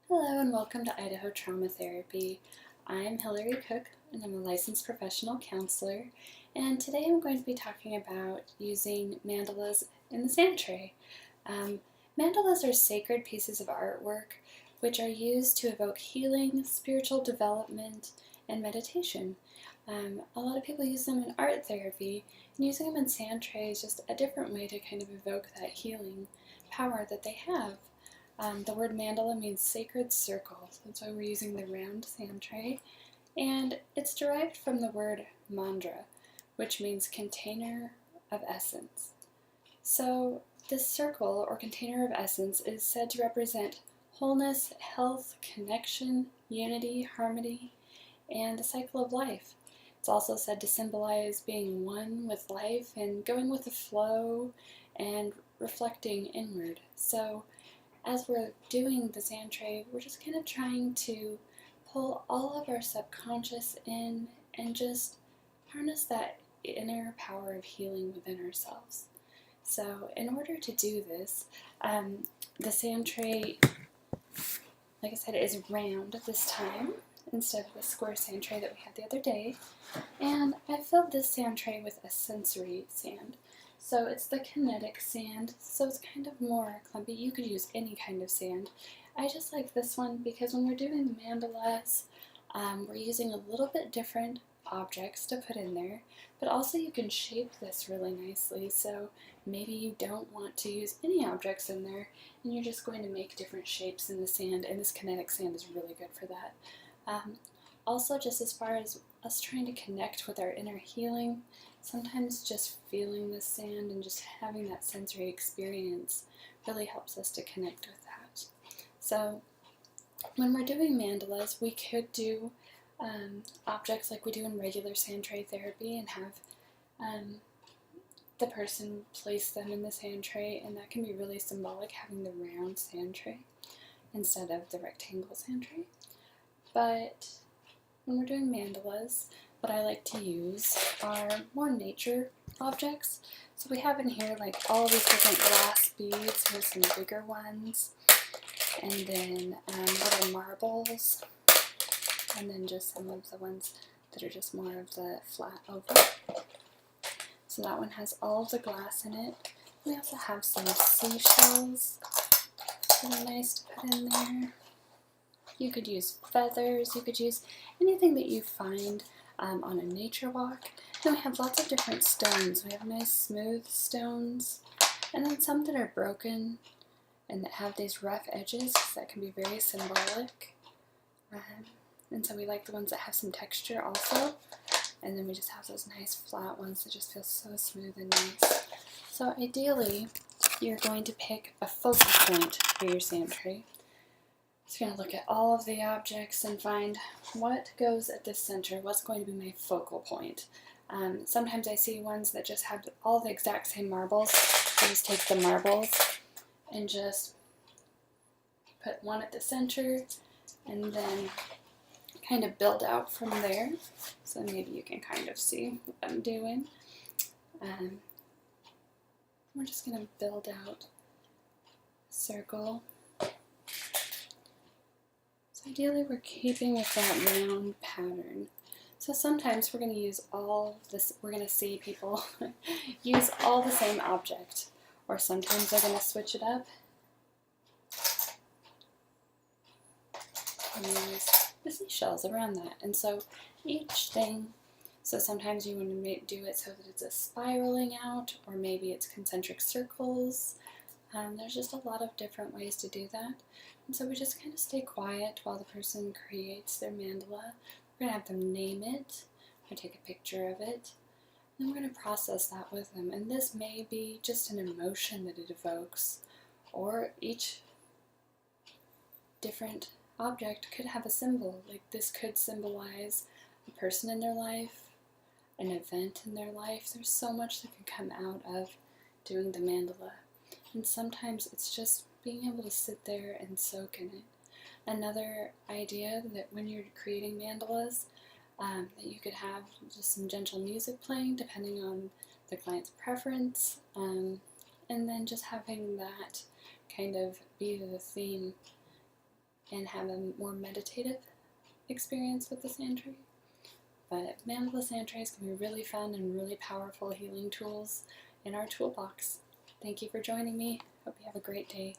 Hello and welcome to Idaho Trauma Therapy. I'm Hillary Cook and I'm a licensed professional counselor, and today I'm going to be talking about using mandalas in the sand tray. Mandalas are sacred pieces of artwork which are used to evoke healing, spiritual development, and meditation. A lot of people use them in art therapy, and using them in sand tray is just a different way to kind of evoke that healing power that they have. The word mandala means sacred circle, so that's why we're using the round sand tray. And it's derived from the word mandra, which means container of essence. So this circle or container of essence is said to represent wholeness, health, connection, unity, harmony, and the cycle of life. It's also said to symbolize being one with life and going with the flow and reflecting inward. So as we're doing the sand tray, we're just kind of trying to pull all of our subconscious in and just harness that inner power of healing within ourselves. So in order to do this, the sand tray, like I said, is round this time instead of the square sand tray that we had the other day. And I filled this sand tray with a sensory sand. So it's the kinetic sand, so it's kind of more clumpy. You could use any kind of sand. I just like this one because when we're doing the mandalas, we're using a little bit different objects to put in there, but also you can shape this really nicely. So maybe you don't want to use any objects in there and you're just going to make different shapes in the sand, and this kinetic sand is really good for that. Also, just as far as us trying to connect with our inner healing, sometimes just feeling the sand and just having that sensory experience really helps us to connect with that. So when we're doing mandalas, we could do objects like we do in regular sand tray therapy and have the person place them in the sand tray, and that can be really symbolic, having the round sand tray instead of the rectangle sand tray. But when we're doing mandalas, what I like to use are more nature objects. So we have in here like all these different glass beads. Here's some bigger ones, and then little marbles, and then just some of the ones that are just more of the flat oval. So that one has all of the glass in it. We also have some seashells that are nice to put in there. You could use feathers, you could use anything that you find on a nature walk. And we have lots of different stones. We have nice smooth stones, and then some that are broken and that have these rough edges, because that can be very symbolic. And so we like the ones that have some texture also. And then we just have those nice flat ones that just feel so smooth and nice. So ideally, you're going to pick a focal point for your sand tray. So you're going to look at all of the objects and find what goes at the center, what's going to be my focal point. Sometimes I see ones that just have all the exact same marbles. I just take the marbles and just put one at the center and then kind of build out from there. So maybe you can kind of see what I'm doing. We're just going to build out a circle. Ideally, we're keeping with that round pattern. So sometimes we're going to use all this, we're going to see people use all the same object, or sometimes they're going to switch it up and use the seashells around that. And so each thing, so sometimes you want to do it so that it's a spiraling out, or maybe it's concentric circles. There's just a lot of different ways to do that. And so we just kind of stay quiet while the person creates their mandala. We're going to have them name it, we're going to take a picture of it, and then we're going to process that with them. And this may be just an emotion that it evokes, or each different object could have a symbol. Like this could symbolize a person in their life, an event in their life. There's so much that can come out of doing the mandala. And sometimes it's just being able to sit there and soak in it. Another idea that when you're creating mandalas, that you could have just some gentle music playing depending on the client's preference, and then just having that kind of be the theme and have a more meditative experience with the sand tray. But mandala sand trays can be really fun and really powerful healing tools in our toolbox. Thank you for joining me. Hope you have a great day.